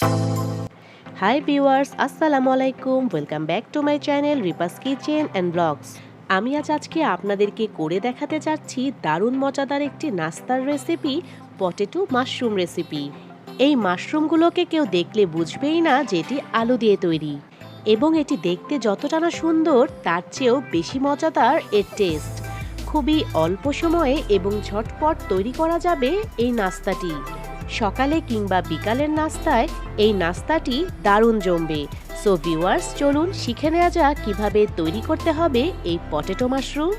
High viewers, আসসালামু আলাইকুম। Welcome back to my channel Ripa's kitchen and blogs. আমি আজকে আপনাদেরকে করে দেখাতে যাচ্ছি দারুণ মজাদার একটি নাস্তার রেসিপি, পটেটো মাশরুম রেসিপি। এই মাশরুমগুলোকে কেউ দেখলে বুঝবেই না যে এটি আলু দিয়ে তৈরি, এবং এটি দেখতে যতটা না সুন্দর তার চেয়েও বেশি মজাদার এর টেস্ট। খুবই অল্প সময়ে এবং ঝটপট তৈরি করা যাবে এই নাস্তাটি। সকালে কিংবা বিকালের নাস্তায় এই নাস্তাটি দারুণ জমবে। সো ভিউয়ার্স, চলুন শিখে নেওয়া যাক কীভাবে তৈরি করতে হবে এই পটেটো মাশরুম।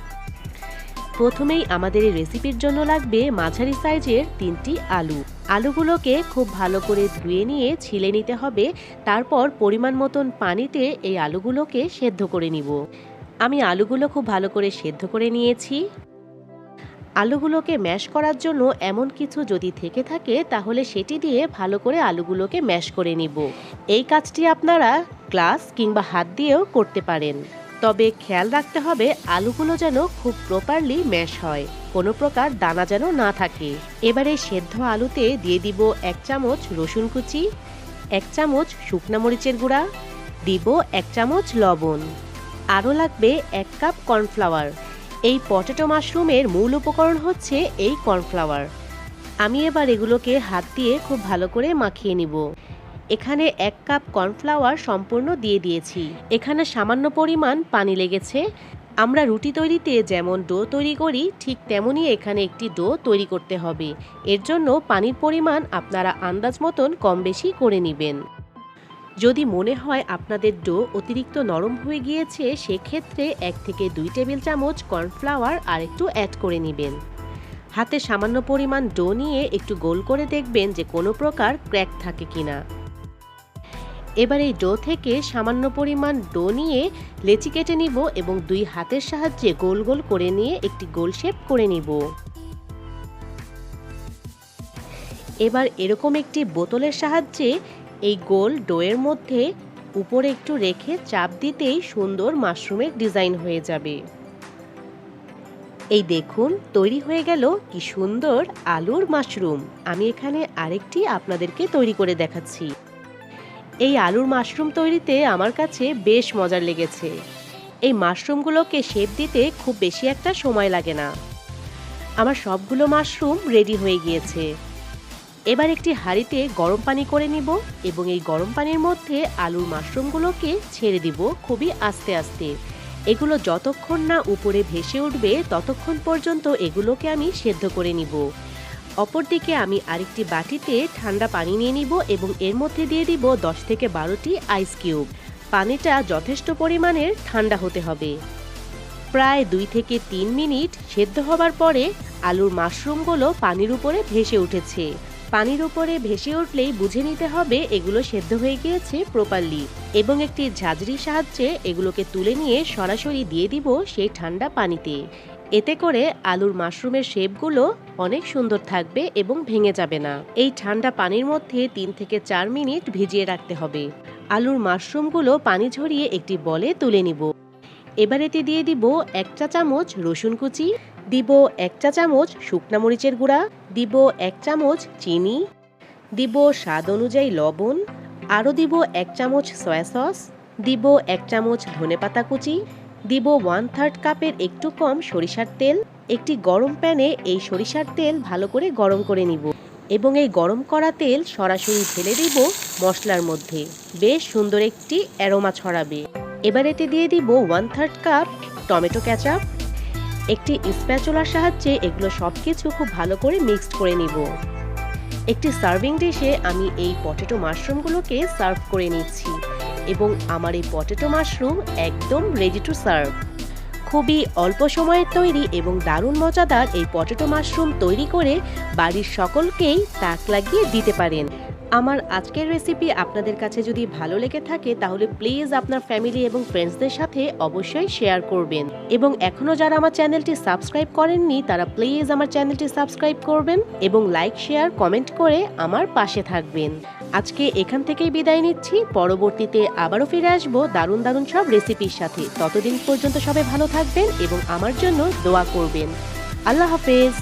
প্রথমেই আমাদের এই রেসিপির জন্য লাগবে মাঝারি সাইজের 3টি আলু। আলুগুলোকে খুব ভালো করে ধুয়ে নিয়ে ছিলে নিতে হবে। তারপর পরিমাণ মতন পানিতে এই আলুগুলোকে সেদ্ধ করে নিব। আমি আলুগুলো খুব ভালো করে সেদ্ধ করে নিয়েছি। আলুগুলোকে ম্যাশ করার জন্য এমন কিছু যদি থেকে থাকে তাহলে সেটি দিয়ে ভালো করে আলুগুলোকে ম্যাশ করে নিব। এই কাজটি আপনারা গ্লাস কিংবা হাত দিয়েও করতে পারেন, তবে খেয়াল রাখতে হবে আলুগুলো যেন খুব প্রপারলি ম্যাশ হয়, কোনো প্রকার দানা যেন না থাকে। এবারে সেদ্ধ আলুতে দিয়ে দিব 1 চামচ রসুন কুচি, 1 চামচ শুকনা মরিচের গুঁড়া, দিব 1 চামচ লবণ, আরও লাগবে 1 কাপ কর্নফ্লাওয়ার। এই পটেটো মাশরুমের মূল উপকরণ হচ্ছে এই কর্নফ্লাওয়ার। আমি এবার এগুলোকে হাত দিয়ে খুব ভালো করে মাখিয়ে নিব। এখানে 1 কাপ কর্নফ্লাওয়ার সম্পূর্ণ দিয়ে দিয়েছি। এখানে সামান্য পরিমাণ পানি লেগেছে। আমরা রুটি তৈরিতে যেমন ডো তৈরি করি ঠিক তেমনই এখানে একটি ডো তৈরি করতে হবে। এর জন্য পানির পরিমাণ আপনারা আন্দাজ মতন কম বেশি করে নেবেন। যদি মনে হয় আপনাদের ডো অতিরিক্ত নরম হয়ে গিয়েছে, সেক্ষেত্রে 1 থেকে 2 টেবিল চামচ কর্নফ্লাওয়ার আর একটু অ্যাড করে নেবেন। হাতে সামান্য পরিমাণ ডো নিয়ে একটু গোল করে দেখবেন যে কোনো প্রকার ক্র্যাক থাকে কিনা। এবার এই ডো থেকে সামান্য পরিমাণ ডো নিয়ে লেচি কেটে নিব এবং 2 হাতের সাহায্যে গোল গোল করে নিয়ে একটি গোল শেপ করে নিব। এবার এরকম একটি বোতলের সাহায্যে এই গোল ডোয়ের মধ্যে উপরে একটু রেখে চাপ দিতেই সুন্দর মাশরুমের ডিজাইন হয়ে যাবে। এই দেখুন, তৈরি হয়ে গেল কি সুন্দর আলুর মাশরুম। আমি এখানে আরেকটি আপনাদেরকে তৈরি করে দেখাচ্ছি। এই আলুর মাশরুম তৈরিতে আমার কাছে বেশ মজার লেগেছে। এই মাশরুমগুলোকে শেপ দিতে খুব বেশি একটা সময় লাগে না। আমার সবগুলো মাশরুম রেডি হয়ে গিয়েছে। এবার একটি হাঁড়িতে গরম পানি করে নিব এবং এই গরম পানির মধ্যে আলুর মাশরুমগুলোকে ছেড়ে দিব খুবই আস্তে আস্তে। এগুলো যতক্ষণ না উপরে ভেসে উঠবে ততক্ষণ পর্যন্ত এগুলোকে আমি সেদ্ধ করে নিব। অপরদিকে আমি আরেকটি বাটিতে ঠান্ডা পানি নিয়ে নিব এবং এর মধ্যে দিয়ে দিব 10 থেকে 12টি আইস কিউব। পানিটা যথেষ্ট পরিমাণের ঠান্ডা হতে হবে। প্রায় 2 থেকে 3 মিনিট সেদ্ধ হবার পরে আলুর মাশরুমগুলো পানির উপরে ভেসে উঠেছে। পানির উপরে ভেসে উঠলেই বুঝে নিতে হবে এগুলো সেদ্ধ হয়ে গিয়েছে প্রপারলি, এবং একটি ঝাঁঝরির সাহায্যে এগুলোকে তুলে নিয়ে সরাসরি দিয়ে দিব সেই ঠান্ডা পানিতে। এতে করে আলুর মাশরুমের শেপগুলো অনেক সুন্দর থাকবে এবং ভেঙে যাবে না। এই ঠান্ডা পানির মধ্যে 3 থেকে 4 মিনিট ভিজিয়ে রাখতে হবে। আলুর মাশরুমগুলো পানি ঝরিয়ে একটি বলে তুলে নিব। এবার এতে দিয়ে দিব 1 চা চামচ রসুন কুচি, দিব 1 চা চামচ শুকনা মরিচের গুঁড়া, দিব 1 চামচ চিনি, দিব স্বাদ অনুযায়ী লবণ, আরও দিব 1 চামচ সয়া সস, দিব 1 চামচ ধনেপাতা কুচি, দিব 1/3 কাপের একটু কম সরিষার তেল। একটি গরম প্যানে এই সরিষার তেল ভালো করে গরম করে নিব এবং এই গরম করা তেল সরাসরি ঢেলে দিব মশলার মধ্যে। বেশ সুন্দর একটি অ্যারোমা ছড়াবে। এবার এতে দিয়ে দিব 1/3 কাপ টমেটো কেচাপ। একটি স্প্যাচুলার সাহায্যে এগুলো সব কিছু খুব ভালো করে মিক্সড করে নিব। একটি সার্ভিং ডিশে আমি এই পটেটো মাশরুমগুলোকে সার্ভ করে নিচ্ছি এবং আমার এই পটেটো মাশরুম একদম রেডি টু সার্ভ। খুবই অল্প সময়ের তৈরি এবং দারুণ মজাদার এই পটেটো মাশরুম তৈরি করে বাড়ির সকলকেই তাক লাগিয়ে দিতে পারেন। আমার আজকের রেসিপি আপনাদের কাছে যদি ভালো লেগে থাকে তাহলে প্লিজ আপনার ফ্যামিলি এবং ফ্রেন্ডসদের সাথে অবশ্যই শেয়ার করবেন, এবং এখনও যারা আমার চ্যানেলটি সাবস্ক্রাইব করেননি তারা প্লিজ আমার চ্যানেলটি সাবস্ক্রাইব করবেন এবং লাইক শেয়ার কমেন্ট করে আমার পাশে থাকবেন। আজকে এখান থেকেই বিদায় নিচ্ছি। পরবর্তীতে আবারও ফিরে আসবো দারুণ দারুণ সব রেসিপির সাথে। ততদিন পর্যন্ত সবাই ভালো থাকবেন এবং আমার জন্য দোয়া করবেন। আল্লাহ হাফেজ।